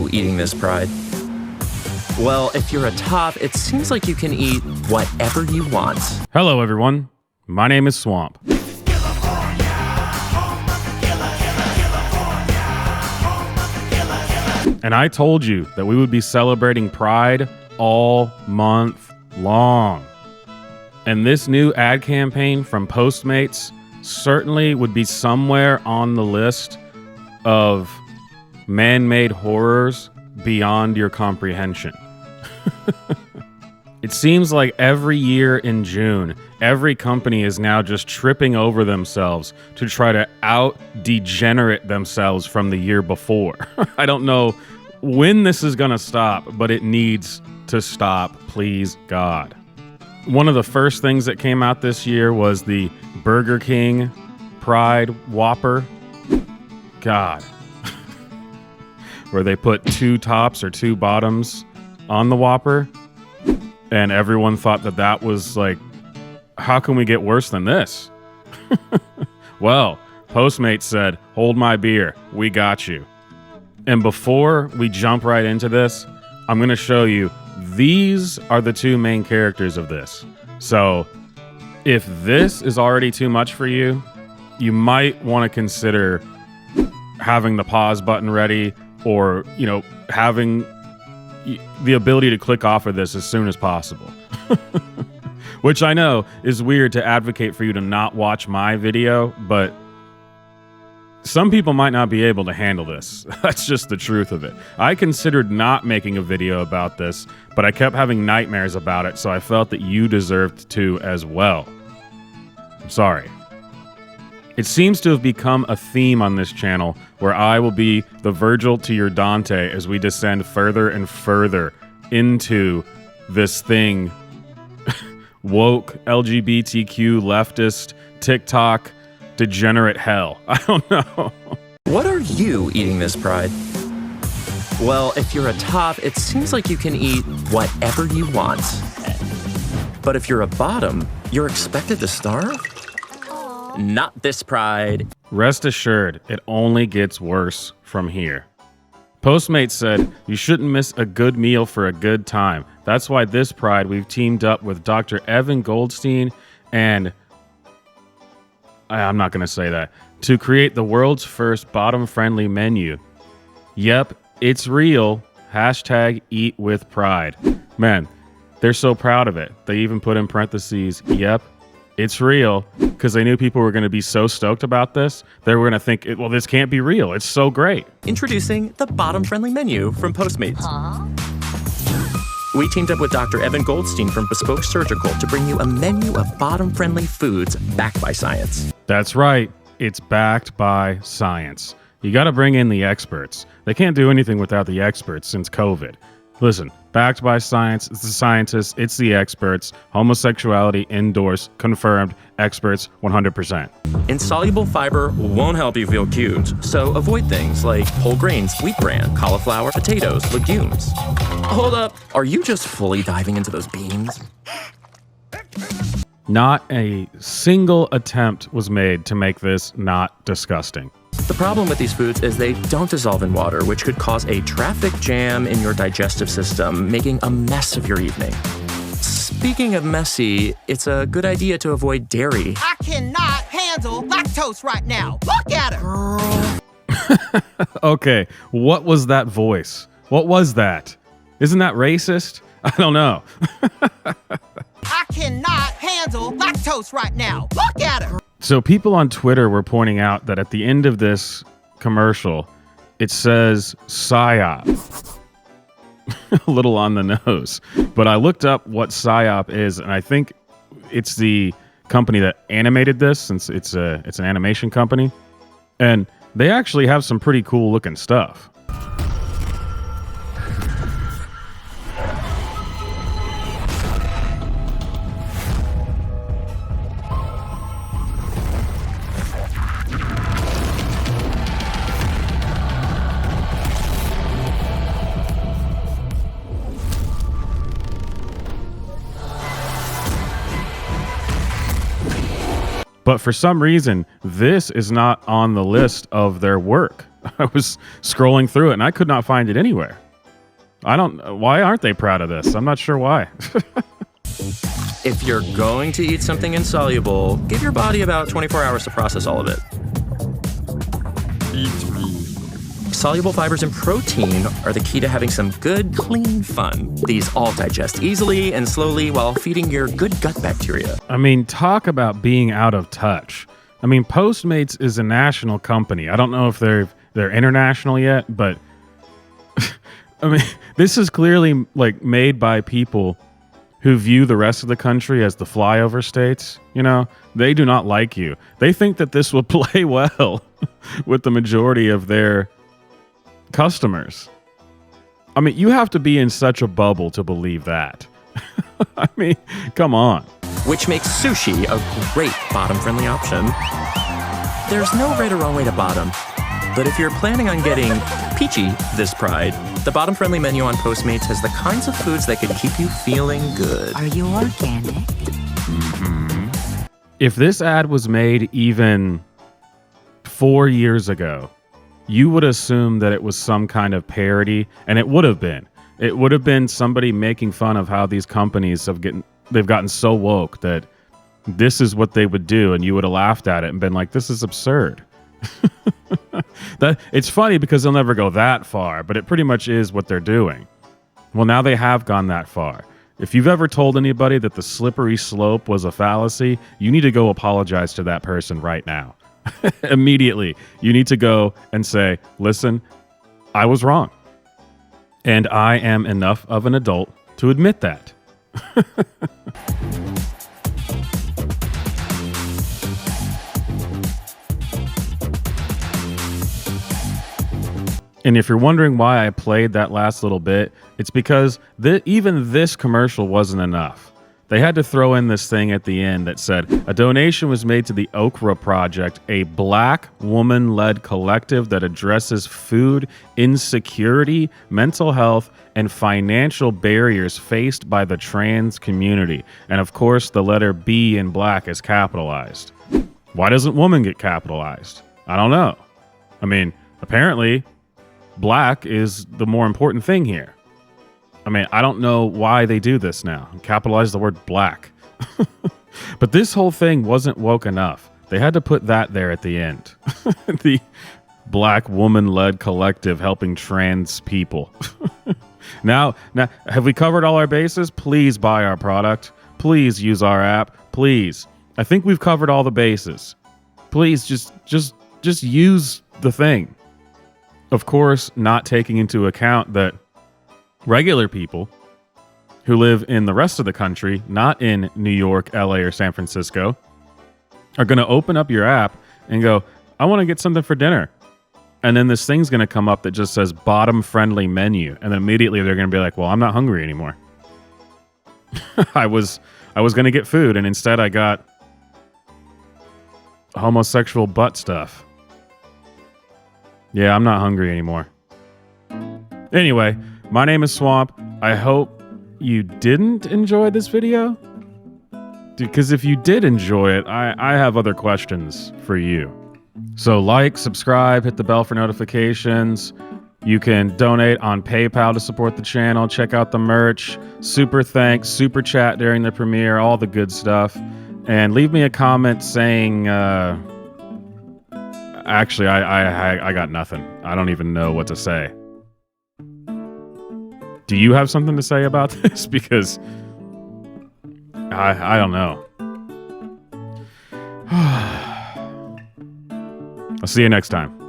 you eating this Pride? Well, if you're a top, it seems like you can eat whatever you want. Hello, everyone. My name is Swamp. And I told you that we would be celebrating Pride all month long. And this new ad campaign from Postmates certainly would be somewhere on the list of man-made horrors beyond your comprehension. It seems like every year in June, every company is now just tripping over themselves to try to out-degenerate themselves from the year before. I don't know when this is going to stop, but it needs to stop, please God. One of the first things that came out this year was the Burger King Pride Whopper. God. Where they put two tops or two bottoms on the Whopper. And everyone thought that that was like, how can we get worse than this? Well, Postmates said, hold my beer. We got you. And before we jump right into this, I'm going to show you these are the two main characters of this. So if this is already too much for you, you might want to consider having the pause button ready or, having the ability to click off of this as soon as possible. Which I know is weird to advocate for you to not watch my video, but some people might not be able to handle this. That's just the truth of it. I considered not making a video about this, but I kept having nightmares about it, so I felt that you deserved to as well. I'm sorry. It seems to have become a theme on this channel where I will be the Virgil to your Dante as we descend further and further into this thing. Woke, LGBTQ, leftist, TikTok, degenerate hell. I don't know. What are you eating this Pride? Well, if you're a top, it seems like you can eat whatever you want. But if you're a bottom, you're expected to starve? Not this Pride. Rest assured, it only gets worse from here. Postmates said, you shouldn't miss a good meal for a good time. That's why this Pride we've teamed up with Dr. Evan Goldstein and... I'm not going to say that. To create the world's first bottom-friendly menu. Yep, it's real. Hashtag eat with pride. Man, they're so proud of it. They even put in parentheses, yep, it's real, because they knew people were going to be so stoked about this. They were going to think, well, this can't be real. It's so great. Introducing the bottom-friendly menu from Postmates. We teamed up with Dr. Evan Goldstein from Bespoke Surgical to bring you a menu of bottom-friendly foods backed by science. That's right. It's backed by science. You got to bring in the experts. They can't do anything without the experts since COVID. Listen, backed by science, it's the scientists, it's the experts. Homosexuality endorsed, confirmed, experts 100%. Insoluble fiber won't help you feel cute, so avoid things like whole grains, wheat bran, cauliflower, potatoes, legumes. Hold up, are you just fully diving into those beans? Not a single attempt was made to make this not disgusting. The problem with these foods is they don't dissolve in water, which could cause a traffic jam in your digestive system, making a mess of your evening. Speaking of messy, it's a good idea to avoid dairy. I cannot handle lactose right now. Look at her. Okay, what was that voice? What was that? Isn't that racist? I don't know. I cannot handle lactose right now. Look at her. So people on Twitter were pointing out that at the end of this commercial, it says Psyop. A little on the nose. But I looked up what Psyop is, and I think it's the company that animated this, since it's an animation company. And they actually have some pretty cool looking stuff. But for some reason, this is not on the list of their work. I was scrolling through it and I could not find it anywhere. Why aren't they proud of this? I'm not sure why. If you're going to eat something insoluble, give your body about 24 hours to process all of it. Eat me. Soluble fibers and protein are the key to having some good, clean fun. These all digest easily and slowly while feeding your good gut bacteria. I mean, talk about being out of touch. I mean, Postmates is a national company. I don't know if they're international yet, but I mean, this is clearly like made by people who view the rest of the country as the flyover states. You know, they do not like you. They think that this will play well with the majority of their customers. I mean, you have to be in such a bubble to believe that. I mean, come on. Which makes sushi a great bottom-friendly option. There's no right or wrong way to bottom, but if you're planning on getting peachy this Pride, the bottom-friendly menu on Postmates has the kinds of foods that could keep you feeling good. Are you organic? Mm-hmm. If this ad was made even 4 years ago, you would assume that it was some kind of parody, and it would have been. It would have been somebody making fun of how these companies they've gotten so woke that this is what they would do, and you would have laughed at it and been like, this is absurd. It's funny because they'll never go that far, but it pretty much is what they're doing. Well, now they have gone that far. If you've ever told anybody that the slippery slope was a fallacy, you need to go apologize to that person right now. Immediately. You need to go and say, listen, I was wrong. And I am enough of an adult to admit that. And if you're wondering why I played that last little bit, it's because even this commercial wasn't enough. They had to throw in this thing at the end that said, a donation was made to the Okra Project, a Black woman-led collective that addresses food insecurity, mental health, and financial barriers faced by the trans community. And of course, the letter B in Black is capitalized. Why doesn't woman get capitalized? I don't know. I mean, apparently, Black is the more important thing here. I mean, I don't know why they do this now. Capitalize the word black. But this whole thing wasn't woke enough. They had to put that there at the end. The Black woman-led collective helping trans people. Now, have we covered all our bases? Please buy our product. Please use our app. Please. I think we've covered all the bases. Please just use the thing. Of course, not taking into account that regular people who live in the rest of the country, not in New York, LA, or San Francisco, are going to open up your app and go, I want to get something for dinner. And then this thing's going to come up that just says bottom-friendly menu. And then immediately they're going to be like, well, I'm not hungry anymore. I was going to get food, and instead I got homosexual butt stuff. Yeah, I'm not hungry anymore. Anyway, my name is Swamp. I hope you didn't enjoy this video. Because if you did enjoy it, I have other questions for you. So like, subscribe, hit the bell for notifications. You can donate on PayPal to support the channel. Check out the merch. Super thanks, super chat during the premiere, all the good stuff. And leave me a comment saying... Actually, I got nothing. I don't even know what to say. Do you have something to say about this? Because I don't know. I'll see you next time.